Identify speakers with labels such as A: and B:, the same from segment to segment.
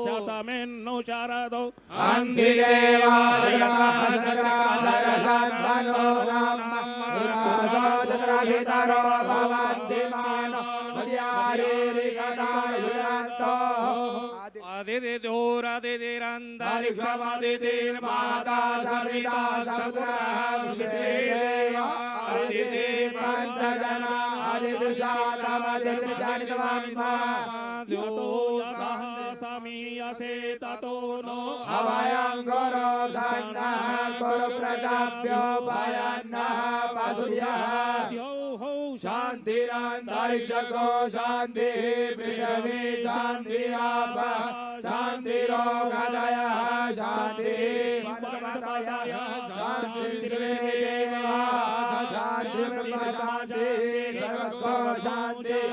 A: शतमेन्नो शारदो
B: माता सविता सपुत्रः देवा
A: समीयसे ततो नो
B: अभयं गुरो सन्नः गुरु प्रजाभ्यो भयन्नः पशुभ्यः शान्तिरन्तरिक्षको शान्तिः पृथिवी शान्तिरापः शान्तिरोगदयः शान्तिः शान्तिर्देवाः शान्तिर्ब्रह्म शान्तिः सर्वतो शान्तिः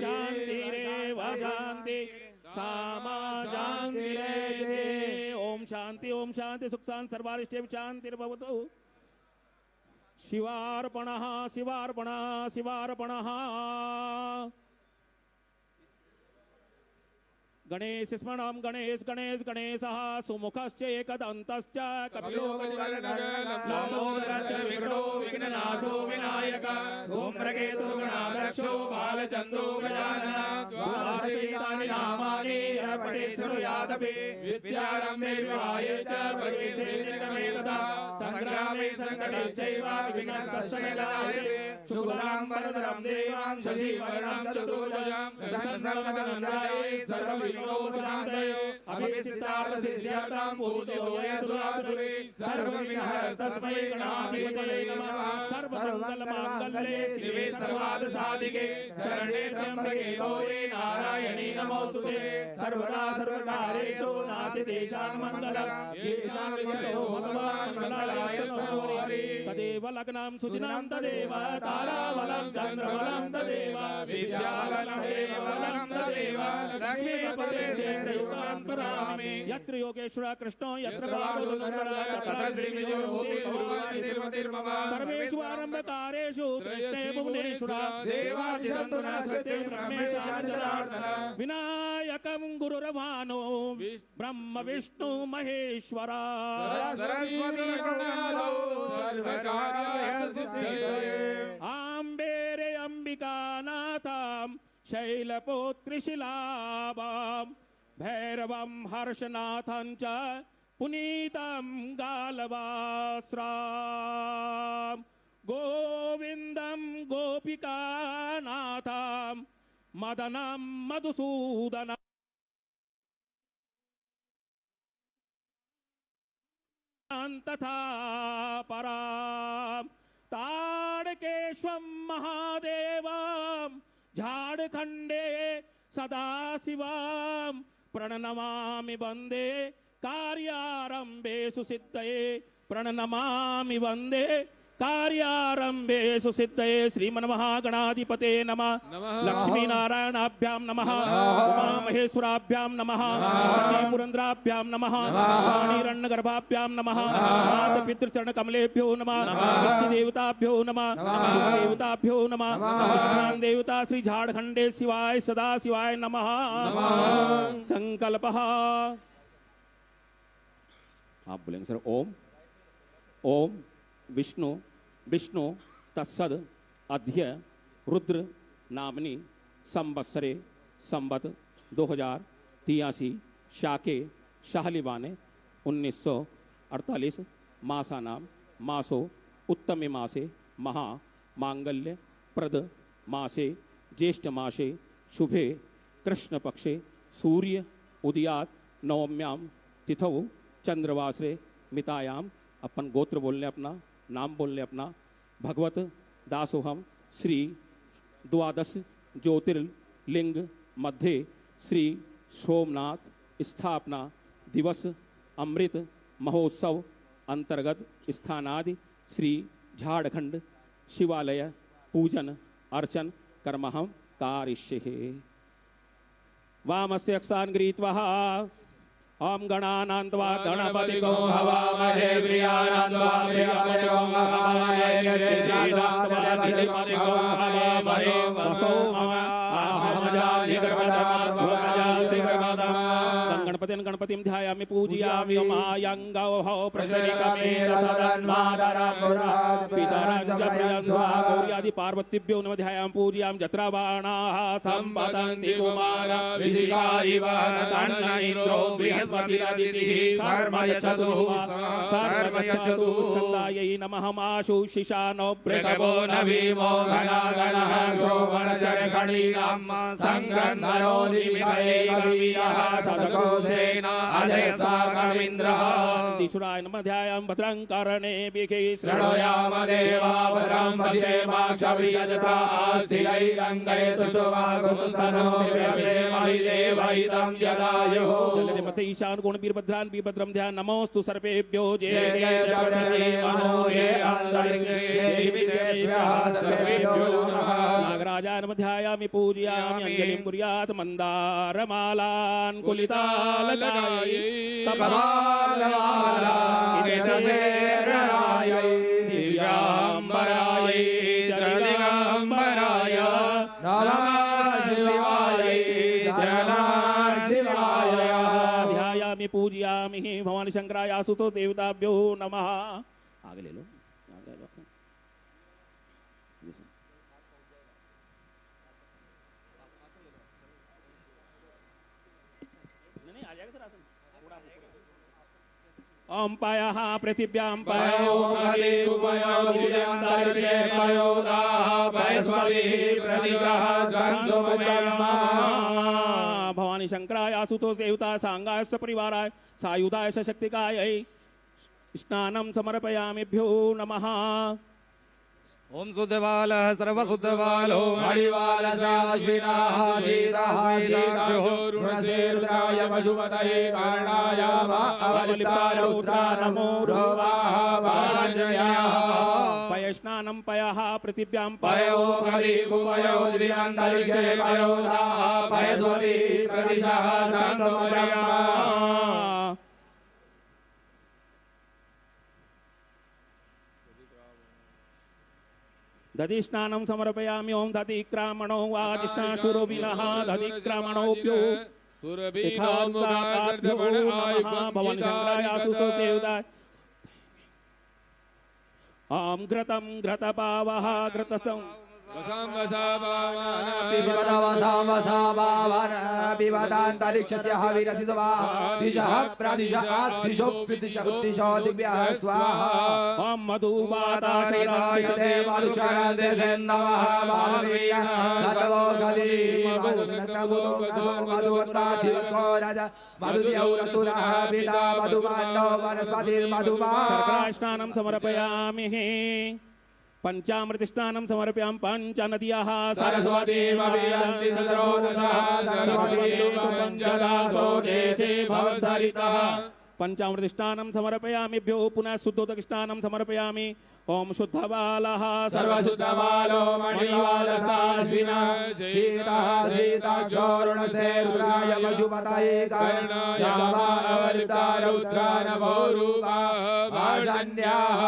A: शान्तिरेव शान्ति सामा शान्तिरेति। ओम शांति सुख शांति सर्वारिष्टे शांतिर्भवतु। शिवार्पणः शिवार्पणः शिवार्पणः। गणेश स्मरणं गणेश गणेश गणेशः सुमुखश्च एकदन्तश्च कपिलो
B: लम्बोदरश्च विकटो विघ्ननाशो विनायक धूम्रकेतु गणाध्यक्षो बालचन्द्रो गजाननः द्वादशैतानि नामानि पठेत् शृणुयादपि विद्यारम्भे विवाहे च प्रवेशे निगमे तथा संग्रामे संकटे चैव विघ्नकश्चन गणायते शुभदां वरदं देवां शशिवर्णं चतुर्भुजं सर्वगन्धायै सर्वविघ्नोपशान्तये अभिसिद्धार्थसिद्ध्यर्थं पूजितो येषुरासुरे सर्वविघ्नहरस्तस्मै गणाधिपतये नमः।
A: सर्वमङ्गलमाङ्गल्ये
B: शिवे सर्वार्थसाधिके शरण्ये त्र्यम्बके गौरी नारायणी नमोस्तुते सर्वदा सर्वकार्येषु नास्तिदेशान् मङ्गलम् येषां विजयो भगवान् मङ्गलाय नमो हरि।
A: तदेव लग्नं सुदिनं तदेव ताराबलं चन्द्रबलं तदेव
B: विद्याबलं देवबलं तदेव लक्ष्मीपते देवयुगं स्मरामि।
A: यत्र योगेश्वर कृष्णो यत्र
B: तत्र श्रीविजयोर्भूति ध्रुवनिर्मतिर्मम
A: सर्वेषु आरम्भकारेषु कृष्णे भुवनेश्वर
B: देवादिसन्तु न सत्ये ब्रह्मेशार्जनार्दन
A: विनायकं गुरुरभानो ब्रह्म विष्णु महेश्वर
B: सरस्वती प्रणमो सर्वकार्यसिद्धये।
A: आम्बेरे अंबिकानाथं शैलपुत्रिशिलाभां भैरवं हर्षनाथं च पुनीतं गालवास्रां गोविन्दं गोपिकानाथं मदनं मधुसूदनं तथा परां ताड़केश्वं महादेवं झारखण्डे सदाशिवं प्रणमामि वन्दे कार्यारम्भे सुसिद्धये प्रणमामि वन्दे कार्यारम्भेषु सिद्धये श्रीमन्महागणाधिपते नमः। लक्ष्मीनारायणाभ्यां नमः उमामहेश्वराभ्यां नमः पुरन्द्राभ्यां नमः वाणीरण्यगर्भाभ्यां नमः मातपितृचरणकमलेभ्यो नमः इष्टदेवताभ्यो नमः देवताभ्यो नमः स्थान देवता श्री झारखण्डे शिवाय सदा शिवाय नमः। संकल्पः आप बोलेंगे सर ओम ओम विष्णु विष्णु तत्सद अध्य रुद्र नामनी संवत्सरे संवत 2083 शाके शाहलिवाने 1948 मासानाम मासो उत्तमे मासे महा मांगल्य प्रद मासे ज्येष्ठ मासे शुभे कृष्ण पक्षे सूर्य उदयात नवम्याम तिथौ चंद्रवासरे मितायाम। अपन गोत्र बोलने अपना नाम बोलने अपना। भगवत दासोहम श्री द्वादश ज्योतिर्लिंग मध्य श्री सोमनाथ स्थापना दिवस अमृत महोत्सव अंतर्गत स्थानादि श्री झारखंड शिवालय पूजन अर्चन कर्महं कारिष्ये। वामस्य अक्षान् गृहीत्वा ओम गणानान्त्वा गणपतिगो हवामहे प्रियानान्त्वा प्रियपतिगो हवामहे गजेनान्त्वा गणपतिगो हवामहे वसो मम गणपतिं गणपतिं ध्यायामि पूजयामि मायङ्गौ पितरादि पार्वतीभ्यो नमः ध्यायामि पूजयामि जत्रा बाणाः सम्पतन्ति कुमार इन्द्रो बृहस्पतिरदितिः सर्वयच्छतु स्कन्दायै नमः माशु शिशानो बृहवो न भीमो घनागणः शोभनचरखणीनां संग्रन्थयो दिविदैववीयः सदकोसेन अजयसाकमिन्द्रः दिशुराय नमः ध्यायामि भद्रं कर्णेभिः शृणुयाम देवा भद्रं पश्येमाक्षभिर्यजत्रा स्थिरैरङ्गैस्तुवागुंसनो व्यसेमहि देवैदं यदायुः जलधिपते ईशान गुण वीरभद्रान् वीरभद्रं ध्यान नमोस्तु सर्वेभ्यो जय जय जगन्नाथ मनो ये अंतरिक्षेभ्यः सर्वेभ्यो नमः नागराजाय नमः ध्यायामि पूजयामि अंजलिं कुर्यात् मन्दारमालान् कुलितालकायै कपालमालायै दिव्याम्बरायै जगदिगम्बराय नमः शिवायै ध्यायामि पूजयामि भवानी शंकराय आसुतो देवताभ्यो नमः आगे ले लो ओम पायः पृथिव्यां पायो भवानी शंकराय आसुतोष देवता सांगाय परिवाराय सायुधाय शक्तिकाय स्नानं समर्पयामिभ्यो नमः
B: ओम शुद्धबालः सर्वशुद्धबालो मणिबालश्विनाः सीताः रुद्राय पशुपतये कारणाय अवलिप्तारौद्रा नमो रोवाः वाजन्याः
A: पयस्नानं पयः पृथिव्यां
B: पयो कलिकुपयो द्रियान्तरिक्षे पयोदाः पयस्वती प्रदिशः सन्तोषया
A: दधिस्नानं समर्पयामि ओम दधिक्रामणो वादिष्णाशुरोभिनः दधिक्रामणोऽप्यो भवानी शंकराय आसुतो देवताय ओम घृतं घृतपावः घृतसं
C: पिबतान्तरिक्षस्य हविरसितवा दिशः प्रदिशः आदिशो प्रदिशः उद्दिशो दिव्यः स्वाहा
A: ओम मधुवाताशराय
C: मधुचरन्ते सेन्दवः महावीयः सतवो गदी मधुवत्ताधिवको राज मधुद्यौरसुरः पिता मधुमाण्डो वनस्पतिर्मधुमा
A: सर्वस्नानं समर्पयामि पंचामृत स्नानं समर्पयामि पंच नद्याः
B: सरस्वती मवियन्ति सरोदरः सरस्वती पञ्चदासो देशे भवत्सरितः
A: पंचामृत स्नानं समर्पयामिभ्यो पुनः शुद्धोदक स्नानं समर्पयामि ओम शुद्धबालः
B: सर्वशुद्धबालो मणिबालश्विनः सीताः सीताक्षोरुणसे रुद्राय पशुपतये कारणाय अवलिप्तारौद्रा नमो रूपा वाजन्याः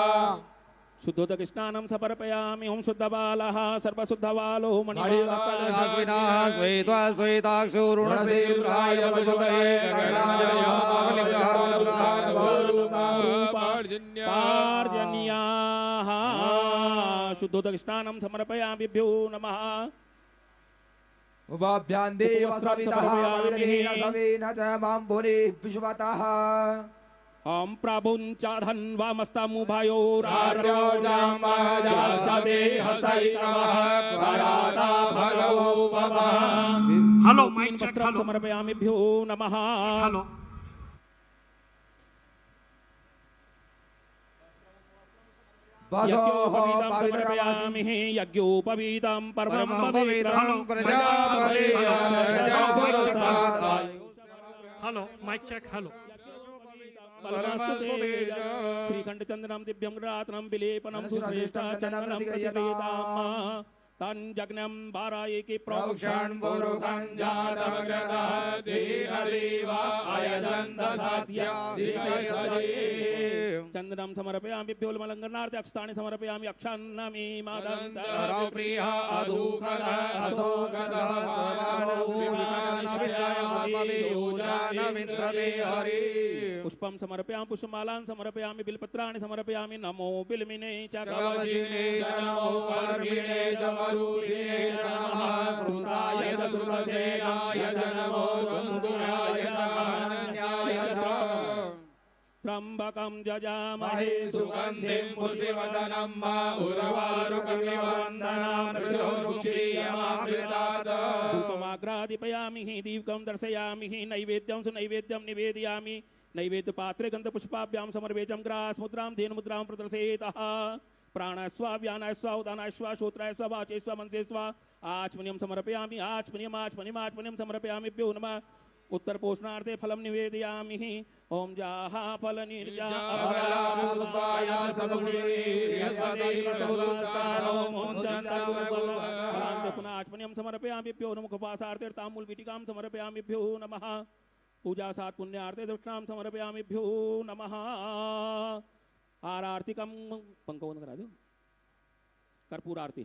A: शुद्धोदक स्नानं समर्पयामि ओम शुद्धबालः सर्वशुद्धबालो
B: मणिबालश्विनः श्वेता श्वेताक्षोरुणसे रुद्राय पशुपतये कारणाय अवलिप्तारौद्रा नमो रूपा
A: पार्जन्याः शुद्धोदक स्नानं समर्पयामिभ्यो नमः
C: उभाभ्यां देव सवितः पवित्रेण सवेन च मां भुनि विश्वतः
A: ओम प्रभुञ्च धन्वामस्तमुभयो
D: हेलो माइक चेक हेलो
A: समर्पयामिभ्यो नमः
D: हेलो
A: समर्पयामि यज्ञोपवीतं परमं पवित्रं
D: हेलो माइक चेक हेलो
A: श्रीखंड चंदनम दिव्यं रात्नं विलेपनं सुश्रेष्ठ चंदनं प्रतिवेदामः तंजग्नम बारायिकी
C: प्रोक्षण पुरुषं जातमग्रतः दीनदेवा अयजन्त सत्या दिगयसजे
A: चंदनम समर्पयामि भ्योलमलंगनार्थे अक्षतानि समर्पयामि अक्षान्नमि मादन्त
C: प्रिय अधूकतः अशोकतः सवानविष्टायामदियोजानमित्रदे हरि
A: पुष्पं समर्पयामि पुष्पमालां समर्पयामि बिल्पत्राणि समर्पयामि नमो बिल्मिने च
C: कवचिने च नमो कर्मिणे च मरुदिने च नमः श्रुताय च श्रुतसेनाय च नमो द्वन्द्वाय च अनन्याय च
A: त्र्यम्बकं जजामहे
C: महे सुगन्धिं पुष्टिवर्धनं मा उर्वारुकमिव वन्दनान् मृजोर्मुक्षीयमामृतात्
A: धूपमाग्रादिपयामि हि दीपकं दर्शयामि हि नैवेद्यं सुनैवेद्यं निवेदयामि नैवेद्यपात्रे गन्धपुष्पाभ्यां समर्वेजं ग्रासमुद्रां धेनुमुद्रां प्रदर्शयेतः प्राणास्व व्यानास्व उदानास्व श्रोत्रास्व वाचेस्व मनसेस्व आचमनीयं समर्पयामि आचमनीयं समर्पयामि भ्यो नमः उत्तर पोषणार्थे फलं निवेदयामि ओम जाहा फल निर्जा
C: अबलामुस्वाय सदुषे यस्वति प्रचोदस्तानो मुञ्चन्तु
A: पुनः आचमनीयं समर्पयामि भ्यो नमः मुखपासार्थे ताम्बूल पीठिकां समर्पयामि भ्यो नमः पूजा सात पुण्यार्थे दक्षिणां समर्पयामि भ्यो नमः आरार्तिकं पंकवन करा दो कर्पूर आरती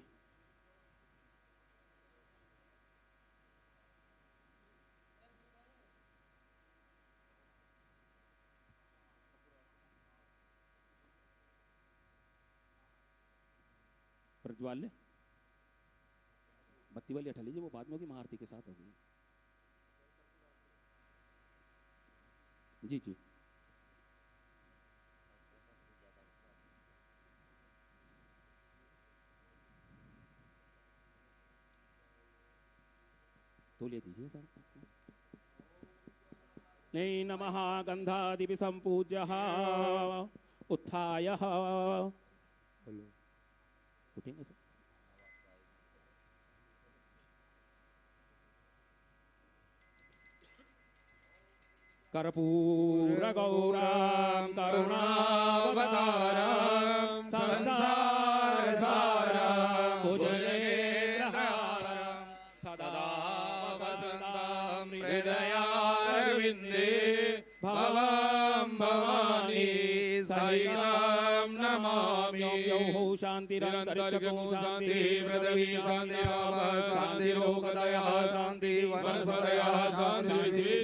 A: प्रज्वाल्य बत्ती वाली हटा लीजिए, वो बाद में होगी, महाआरती के साथ होगी। जी जी तो ले दीजिए सर। नहीं नमः गंधादिभि संपूज्य उत्थाय उठेंगे सर। कर्पूर गौरां करुणावतारां संसार सारां भुजगेन्द्रहारां सदा वसन्तां हृदयारविन्दे भवं भवानी सहितां नमामि। यौः शान्तिरन्तरिक्षं शान्ति
C: पृथिवी शान्ति शान्तिरोगदयः शान्ति वनस्पतयः शान्ति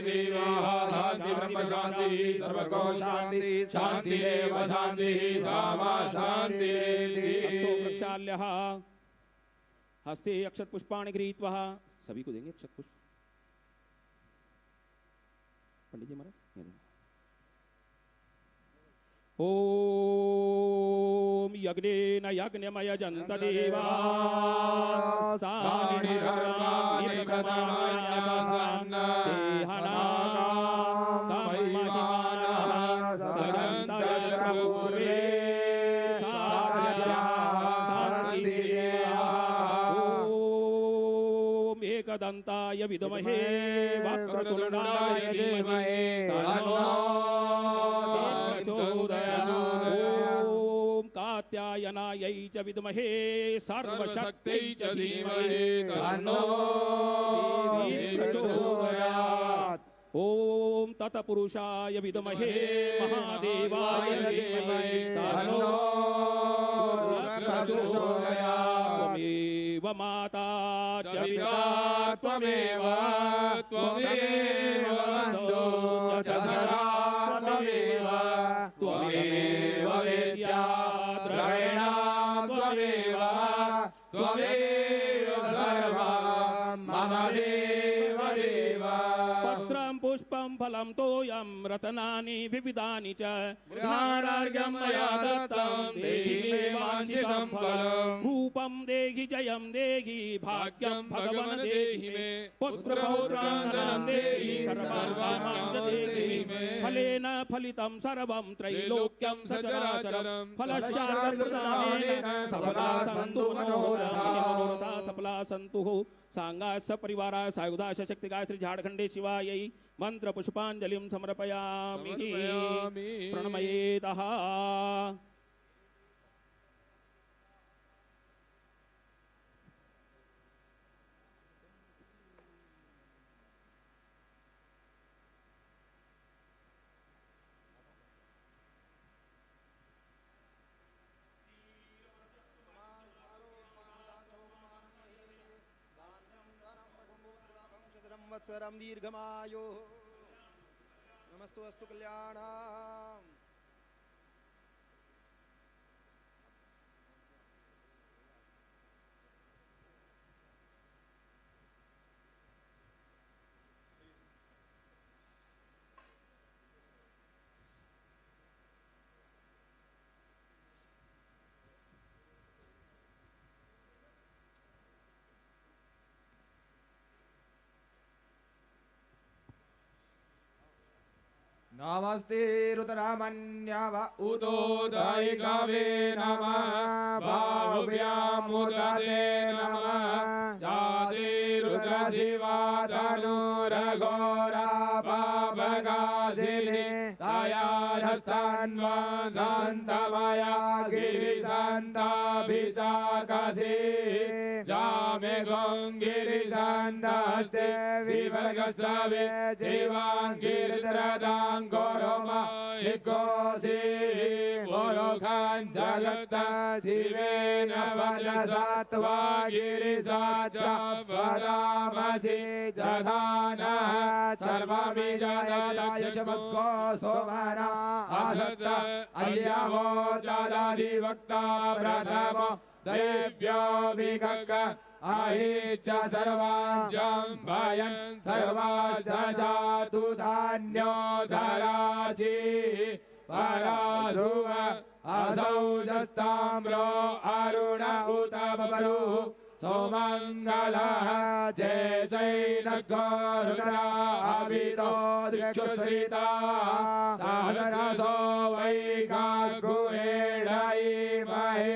C: देवाः शान्ति ब्रह्म शान्ति सर्वको शान्ति शान्तिरेव शान्तिः सामा शान्तिरेति।
A: हस्तो प्रक्षाल्यः हस्ते अक्षत पुष्पाणि गृहीत्वा सभी को देंगे अक्षत पुष्प। पंडित जी महाराज ओम यज्ञेन यज्ञमय जन्त देवास्तानि धर्माणि प्रमाणानि एकदन्ताय विद्महे वक्रतुण्डाय धीमहि तन्नो ओम कात्यायनायै च विद्महे सर्वशक्त्यै च धीमहि तन्नो देवी प्रचोदयात्। ओम तत्पुरुषाय विद्महे महादेवाय धीमहि तन्नो प्रचोदयात्। त्वमेव माता च पिता त्वमेव बन्धो च सखा त्वमेव वेद्या द्रविणा त्वमेव सर्वं मम देव देव। पत्रं पुष्पं फलं तोयं रत्नानि विविधानि च ज्ञानार्घ्यं मया दत्तं देहि मे वाञ्छितं फलम्। रूपं देहि जयं देहि भाग्यं भगवन् देहि मे पुत्रपौत्रान् देहि सर्वान् देहि मे। फलेन फलितं सर्वं त्रैलोक्यं सचराचरं फलस्यार्थप्रदानेन सफला सन्तु मनोरथा सफला सन्तु। सांगास परिवारा सायुधा शक्ति गायत्री झारखंडे शिवायै मंत्र पुष्पांजलिं समर्पयामि प्रणमयेतः।
C: संवत्सरं दीर्घमायुः नमस्तु अस्तु कल्याणम्।
B: नमस्ते रुद्रमन्यव
C: उदोदयिकवे नमः बाहुभ्यामुदते नमः जातिरुद्रशिवाधनुरघोरा पापगासिने दयाधस्तन्वसन्तमया गिरिसन्ताभिचाकसि जामे गोङ्गिरिसन्तस्ते विवर्गस्रवे जीवाङ्गिरिद्रदाङ्गोरोमा हिकोसि मोरोखान् जगत्ता शिवेन वजसत्वा गिरिसाचा वदामसि जधानः सर्वमिजदाय च मग्गो सोमना असत्त अल्यवो जादाधिवक्ता प्रथमो दैव्यो विगक्क आहिच्च सर्वान् जम्भयन् सर्वाच्च जातु धान्यो धराचि परासुव असौ जस्ताम्रो अरुण उत बभरुः सोमङ्गलः जय जैनगोरुकरा अभितो दिक्षुश्रिता सहस्रसो वैकाकुहेडयिमहे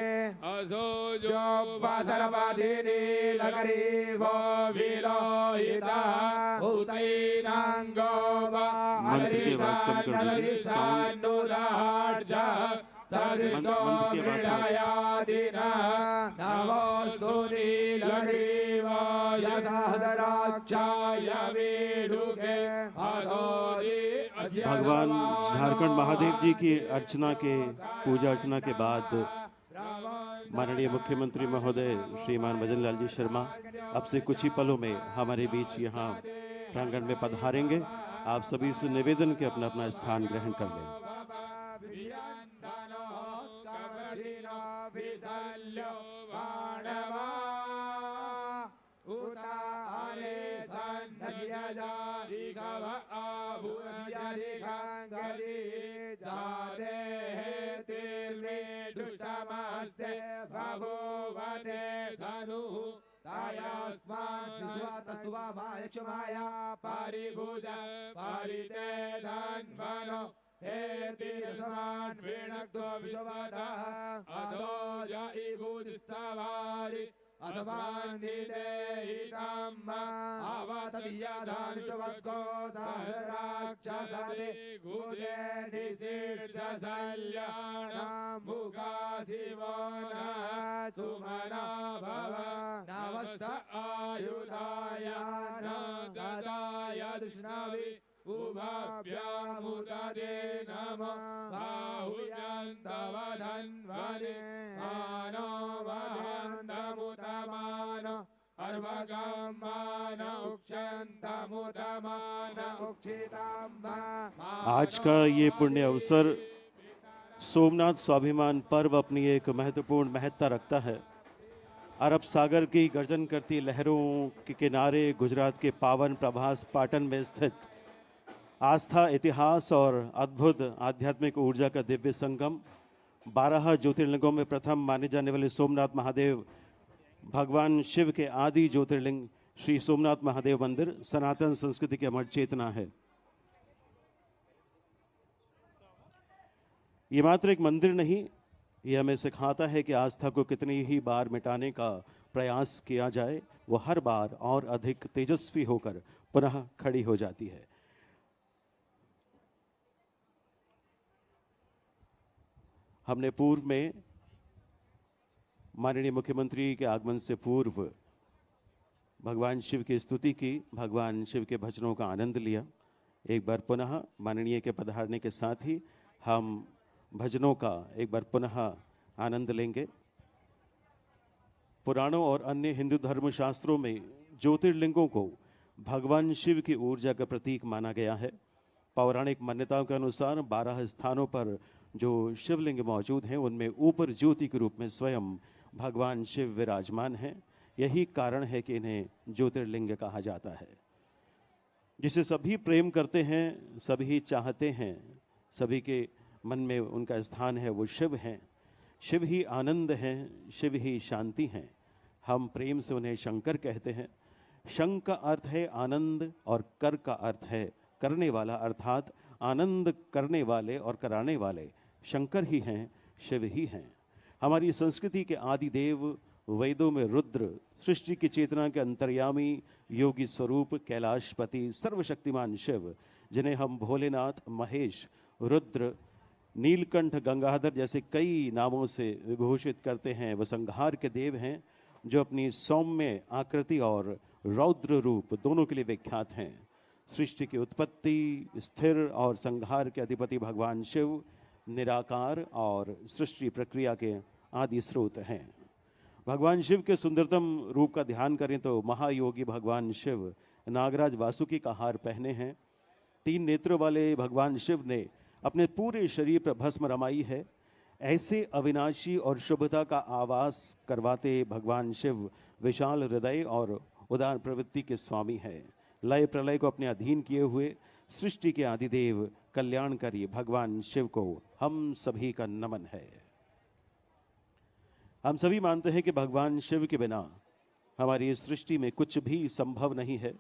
C: असो जोपसर्वधिनी लकरीवो विलोहिता भूतैनाङ्गो वा अनरिषान्नुदार्ज सदृष्टो मृडयादिना नमोऽस्तु नीलग्रीव यथाधराक्षाय वेणुके अधोदि
E: भगवान झारखंड महादेव जी की अर्चना के पूजा अर्चना के बाद माननीय मुख्यमंत्री महोदय श्रीमान भजन लाल जी शर्मा अब से कुछ ही पलों में हमारे बीच यहाँ प्रांगण में पधारेंगे। आप सभी से निवेदन के अपना अपना स्थान ग्रहण कर लें।
C: माया परिभुज परिते धन्वनो हे तीर्थमान वेणक्तो विश्ववदः अधो जयि गुदिस्तवारि अथवान्निदेहितम् अवतदियधानिष्टवग्गो सहस्राक्षसति गुजे निषीर्षसल्यानाम् मुखा शिवो नः सुमना भव नमस्त आयुधाय नदाय दुष्णवि उभभ्यामुददे नमः बाहुभ्यन्तव धन्वने मानो वहन्तमुतमान अर्वगमान उक्षन्तमुतमान उक्षितम्।
E: आज का ये पुण्य अवसर सोमनाथ स्वाभिमान पर्व अपनी एक महत्वपूर्ण महत्ता रखता है। अरब सागर की गर्जन करती लहरों के किनारे गुजरात के पावन प्रभास पाटन में स्थित आस्था, इतिहास और अद्भुत आध्यात्मिक ऊर्जा का दिव्य संगम 12 ज्योतिर्लिंगों में प्रथम माने जाने वाले सोमनाथ महादेव भगवान शिव के आदि ज्योतिर्लिंग श्री सोमनाथ महादेव मंदिर सनातन संस्कृति की अमर चेतना है। ये मात्र एक मंदिर नहीं, ये हमें सिखाता है कि आस्था को कितनी ही बार मिटाने का प्रयास किया जाए, वो हर बार और अधिक तेजस्वी होकर पुनः खड़ी हो जाती है। हमने पूर्व में माननीय मुख्यमंत्री के आगमन से पूर्व भगवान शिव की स्तुति की, भगवान शिव के भजनों का आनंद लिया। एक बार पुनः माननीय के पधारने के साथ ही हम भजनों का एक बार पुनः आनंद लेंगे। पुराणों और अन्य हिंदू धर्म शास्त्रों में ज्योतिर्लिंगों को भगवान शिव की ऊर्जा का प्रतीक माना गया है। पौराणिक मान्यताओं के अनुसार 12 स्थानों पर जो शिवलिंग मौजूद हैं उनमें ऊपर ज्योति के रूप में स्वयं भगवान शिव विराजमान हैं। यही कारण है कि इन्हें ज्योतिर्लिंग कहा जाता है। जिसे सभी प्रेम करते हैं, सभी चाहते हैं, सभी के मन में उनका स्थान है, वो शिव हैं। शिव ही आनंद हैं, शिव ही शांति हैं। हम प्रेम से उन्हें शंकर कहते हैं। शंक का अर्थ है आनंद और कर का अर्थ है करने वाला, अर्थात आनंद करने वाले और कराने वाले शंकर ही हैं, शिव ही हैं। हमारी संस्कृति के आदि देव वेदों में रुद्र, सृष्टि की चेतना के अंतर्यामी, योगी स्वरूप, कैलाशपति, सर्वशक्तिमान शिव, जिन्हें हम भोलेनाथ, महेश, रुद्र, नीलकंठ, गंगाधर जैसे कई नामों से विभूषित करते हैं, वह संहार के देव हैं जो अपनी सौम्य आकृति और रौद्र रूप दोनों के लिए विख्यात हैं। सृष्टि की उत्पत्ति, स्थिर और संहार के अधिपति भगवान शिव निराकार और सृष्टि प्रक्रिया के आदि स्रोत हैं। भगवान शिव के सुंदरतम रूप का ध्यान करें तो महायोगी भगवान शिव नागराज वासुकी का हार पहने हैं। 3 नेत्रों वाले भगवान शिव ने अपने पूरे शरीर पर भस्म रमाई है। ऐसे अविनाशी और शुभता का आवास करवाते भगवान शिव विशाल हृदय और उदार प्रवृत्ति के स्वामी हैं। लय प्रलय को अपने अधीन किए हुए सृष्टि के आदिदेव कल्याणकारी भगवान शिव को हम सभी का नमन है। हम सभी मानते हैं कि भगवान शिव के बिना हमारी इस सृष्टि में कुछ भी संभव नहीं है।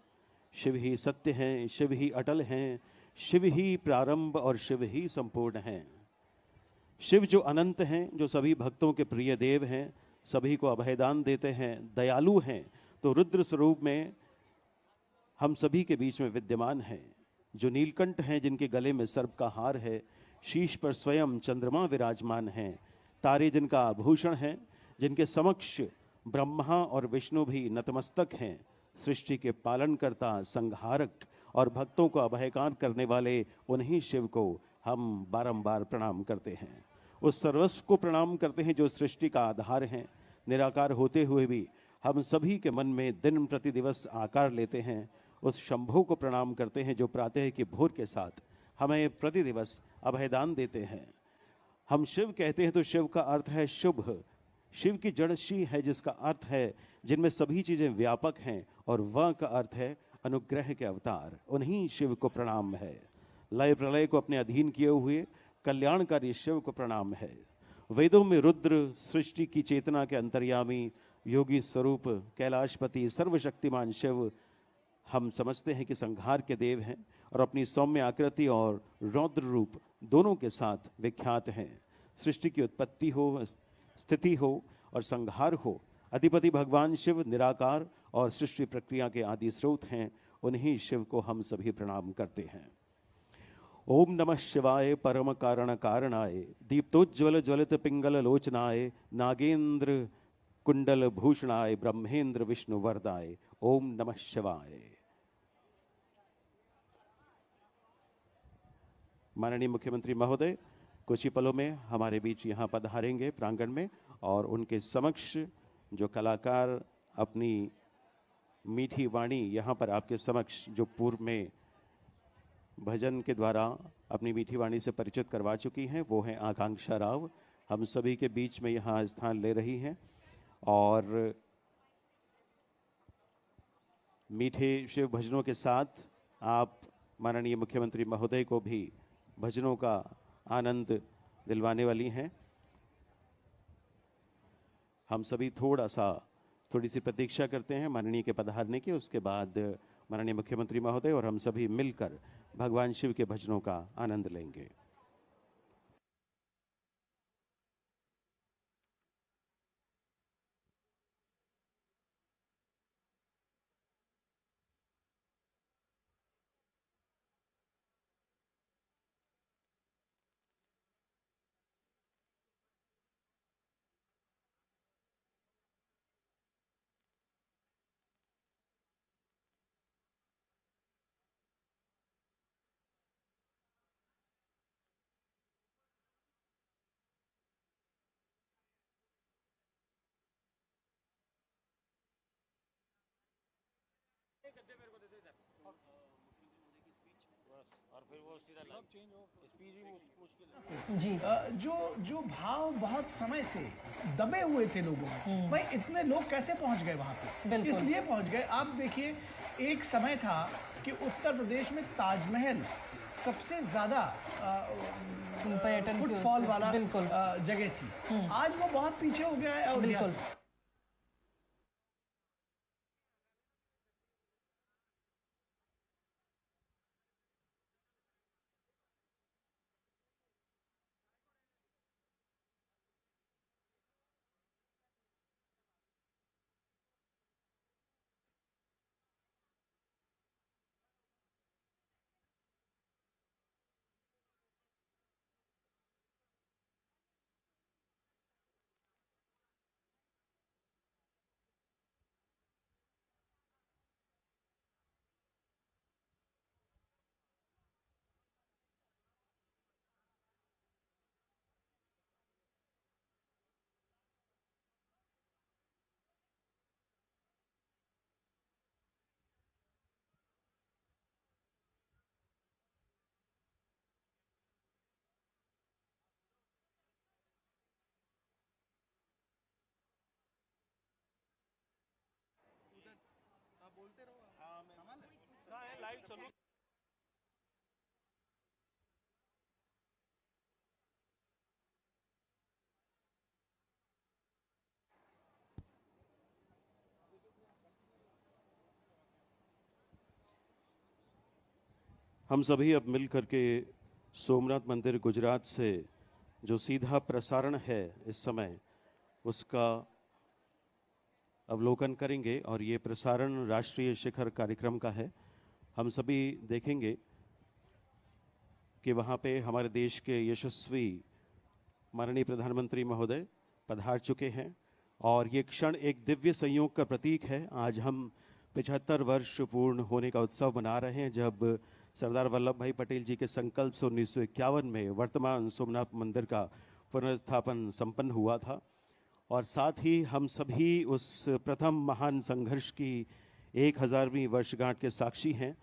E: शिव ही सत्य हैं, शिव ही अटल हैं, शिव ही प्रारंभ और शिव ही संपूर्ण हैं। शिव जो अनंत हैं, जो सभी भक्तों के प्रिय देव हैं, सभी को अभयदान देते हैं, दयालु हैं, तो रुद्र स्वरूप में हम सभी के बीच में विद्यमान हैं। जो नीलकंठ हैं, जिनके गले में सर्प का हार है, शीश पर स्वयं चंद्रमा विराजमान हैं, तारे जिनका आभूषण है, जिनके समक्ष ब्रह्मा और विष्णु भी नतमस्तक हैं, सृष्टि के पालनकर्ता, संहारक और भक्तों को अभयकार करने वाले उन्हीं शिव को हम बारंबार प्रणाम करते हैं। उस सर्वस्व को प्रणाम करते हैं जो सृष्टि का आधार है। निराकार होते हुए भी हम सभी के मन में दिन प्रति दिवस आकार लेते हैं। उस शंभु को प्रणाम करते हैं जो प्रातः की भोर के साथ हमें प्रति दिवस अभयदान देते हैं। हम शिव कहते हैं तो शिव का अर्थ है शुभ। शिव की जड़ शी है, जिसका अर्थ है जिनमें सभी चीजें व्यापक हैं, और वह का अर्थ है अनुग्रह के अवतार। उन्हीं शिव को प्रणाम है। लय प्रलय को अपने अधीन किए हुए कल्याणकारी शिव को प्रणाम है। वेदों में रुद्र, सृष्टि की चेतना के अंतर्यामी, योगी स्वरूप, कैलाशपति, सर्वशक्तिमान शिव हम समझते हैं कि संहार के देव हैं और अपनी सौम्य आकृति और रौद्र रूप दोनों के साथ विख्यात हैं। सृष्टि की उत्पत्ति हो, स्थिति हो और संहार हो, अधिपति भगवान शिव निराकार और सृष्टि प्रक्रिया के आदि स्रोत हैं। उन्हीं शिव को हम सभी प्रणाम करते हैं। ओम नमः शिवाय परम कारण कारणाय दीप्तोज्ज्वल ज्वलित पिंगल लोचनाय नागेंद्र कुंडल भूषणाय ब्रह्मेंद्र विष्णु वरदाय। ओम नमः शिवाय। माननीय मुख्यमंत्री महोदय कुछ ही पलों में हमारे बीच यहाँ पधारेंगे प्रांगण में, और उनके समक्ष जो कलाकार अपनी मीठी वाणी यहाँ पर आपके समक्ष जो पूर्व में भजन के द्वारा अपनी मीठी वाणी से परिचित करवा चुकी हैं, वो हैं आकांक्षा राव। हम सभी के बीच में यहाँ स्थान ले रही हैं और मीठे शिव भजनों के साथ आप माननीय मुख्यमंत्री महोदय को भी भजनों का आनंद दिलवाने वाली हैं। हम सभी थोड़ी सी प्रतीक्षा करते हैं माननीय के पधारने की। उसके बाद माननीय मुख्यमंत्री महोदय और हम सभी मिलकर भगवान शिव के भजनों का आनंद लेंगे।
F: जी
G: जो जो भाव बहुत समय से दबे हुए थे लोगों में, भाई इतने लोग कैसे पहुंच गए वहां पे?
F: बिल्कुल।
G: इसलिए पहुंच गए। आप देखिए, एक समय था कि उत्तर प्रदेश में ताजमहल सबसे ज्यादा
F: पर्यटन की
G: फुटफॉल
F: उससे-
G: वाला
F: बिल्कुल।
G: जगह थी। आज वो बहुत पीछे हो गया है अयोध्या
F: बिल्कुल।
G: से।
E: हम सभी अब मिल करके सोमनाथ मंदिर गुजरात से जो सीधा प्रसारण है इस समय, उसका अवलोकन करेंगे। और ये प्रसारण राष्ट्रीय शिखर कार्यक्रम का है। हम सभी देखेंगे कि वहाँ पे हमारे देश के यशस्वी माननीय प्रधानमंत्री महोदय पधार चुके हैं और ये क्षण एक दिव्य संयोग का प्रतीक है। आज हम 75 वर्ष पूर्ण होने का उत्सव मना रहे हैं, जब सरदार वल्लभ भाई पटेल जी के संकल्प से 1951 में वर्तमान सोमनाथ मंदिर का पुनर्स्थापन संपन्न हुआ था। और साथ ही हम सभी उस प्रथम महान संघर्ष की 1000वीं वर्षगांठ के साक्षी हैं,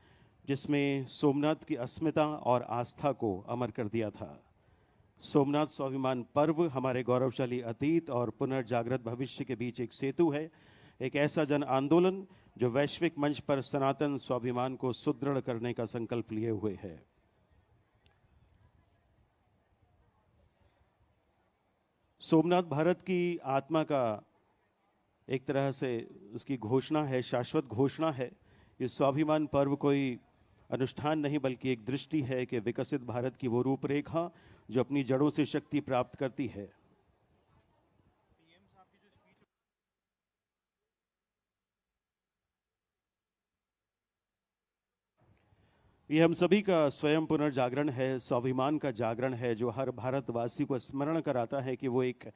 E: जिसमें सोमनाथ की अस्मिता और आस्था को अमर कर दिया था। सोमनाथ स्वाभिमान पर्व हमारे गौरवशाली अतीत और पुनर्जागृत भविष्य के बीच एक सेतु है, एक ऐसा जन आंदोलन जो वैश्विक मंच पर सनातन स्वाभिमान को सुदृढ़ करने का संकल्प लिए हुए है। सोमनाथ भारत की आत्मा का एक तरह से उसकी घोषणा है, शाश्वत घोषणा है। ये स्वाभिमान पर्व कोई अनुष्ठान नहीं, बल्कि एक दृष्टि है कि विकसित भारत की वो रूपरेखा जो अपनी जड़ों से शक्ति प्राप्त करती है। ये हम सभी का स्वयं पुनर्जागरण है, स्वाभिमान का जागरण है, जो हर भारतवासी को स्मरण कराता है कि वो एक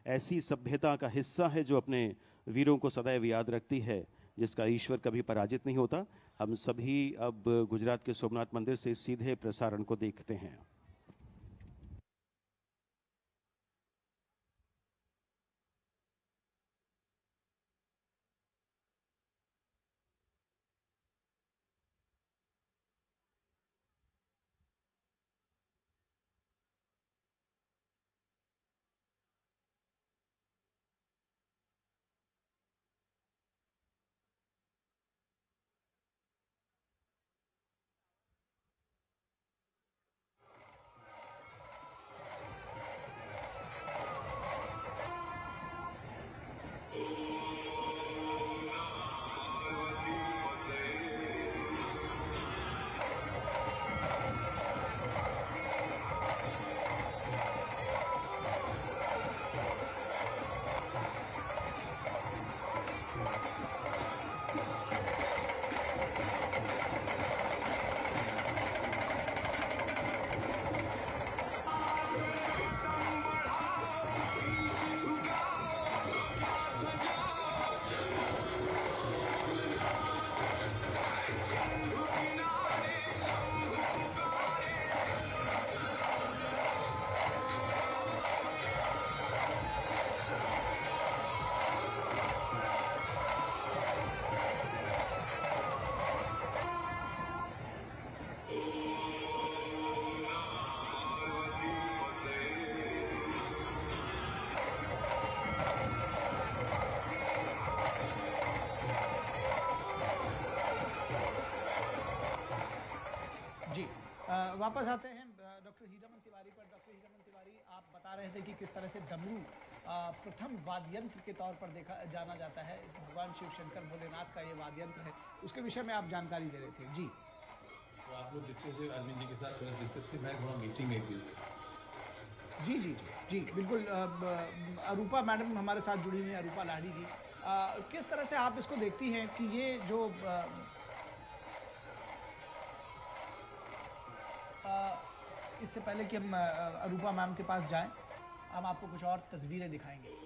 E: ऐसी सभ्यता का हिस्सा है जो अपने वीरों को सदैव याद रखती है, जिसका ईश्वर कभी पराजित नहीं होता। हम सभी अब गुजरात के सोमनाथ मंदिर से सीधे प्रसारण को देखते हैं।
G: वापस आते हैं डॉक्टर हीरामन तिवारी पर। डॉक्टर हीरामन तिवारी, आप बता रहे थे कि किस तरह से डमरू प्रथम वाद्य यंत्र के तौर पर देखा जाना जाता है। भगवान शिव शंकर भोलेनाथ का ये वाद्य यंत्र है, उसके विषय में आप जानकारी दे रहे थे जी।
C: तो आप लोग डिस्कस अरविंद जी के साथ थोड़ा डिस्कस की, मैं थोड़ा मीटिंग में बिजी।
G: जी जी जी जी बिल्कुल। अरूपा मैडम हमारे साथ जुड़ी हुई हैं, अरूपा लाहिड़ी जी। किस तरह से आप इसको देखती हैं कि ये जो इससे पहले कि हम अरूपा मैम के पास जाएं, हम आपको कुछ और तस्वीरें दिखाएंगे।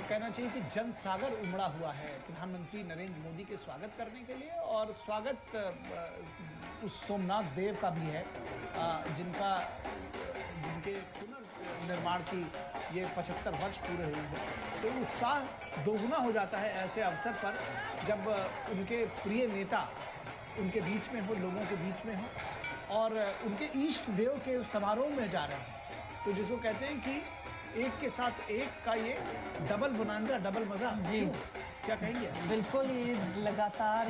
G: कहना चाहिए कि जनसागर उमड़ा हुआ है प्रधानमंत्री नरेंद्र मोदी के स्वागत करने के लिए। और स्वागत उस सोमनाथ देव का भी है जिनके पुनर्निर्माण की ये 75 वर्ष पूरे हुए हैं। तो उत्साह दोगुना हो जाता है ऐसे अवसर पर जब उनके प्रिय नेता उनके बीच में हो, लोगों के बीच में हो और उनके इष्ट देव के समारोह में जा रहे हैं। तो जिसको कहते हैं कि एक के साथ एक का ये डबल बोनांजा, डबल मजा।
F: जी
G: क्या कहेंगे?
F: बिल्कुल, ये लगातार।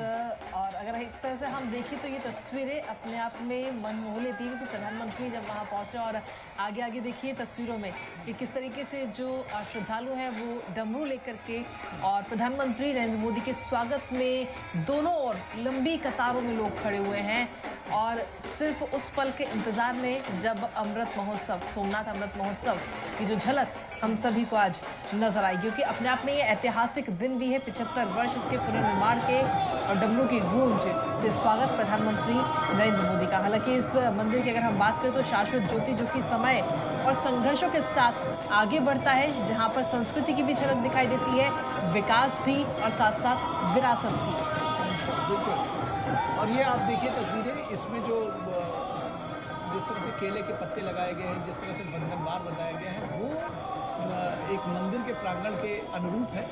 F: और अगर एक तरह से हम देखें तो ये तस्वीरें अपने आप में मन मोह लेती है, क्योंकि प्रधानमंत्री जब वहाँ पहुँचे और आगे आगे देखिए तस्वीरों में कि किस तरीके से जो श्रद्धालु हैं वो डमरू लेकर के और प्रधानमंत्री नरेंद्र मोदी के स्वागत में दोनों ओर लंबी कतारों में लोग खड़े हुए हैं। और सिर्फ उस पल के इंतजार में जब अमृत महोत्सव, सोमनाथ अमृत महोत्सव की जो झलक हम सभी को आज नजर आई, क्योंकि अपने आप में ये ऐतिहासिक दिन भी है। 75 वर्ष इसके पुनर्निर्माण के और डमरू की गूंज से स्वागत प्रधानमंत्री नरेंद्र मोदी का। हालांकि इस मंदिर की अगर हम बात करें तो शाश्वत ज्योति जो कि समय और संघर्षों के साथ आगे बढ़ता है, जहाँ पर संस्कृति की भी झलक दिखाई देती है, विकास भी और साथ साथ विरासत भी।
G: बिल्कुल। और ये आप देखिए तस्वीरें, इसमें जो जिस तरह से केले के पत्ते लगाए गए हैं, जिस तरह से बंधनवार बनाए गए हैं, वो एक मंदिर के प्रांगण के अनुरूप है।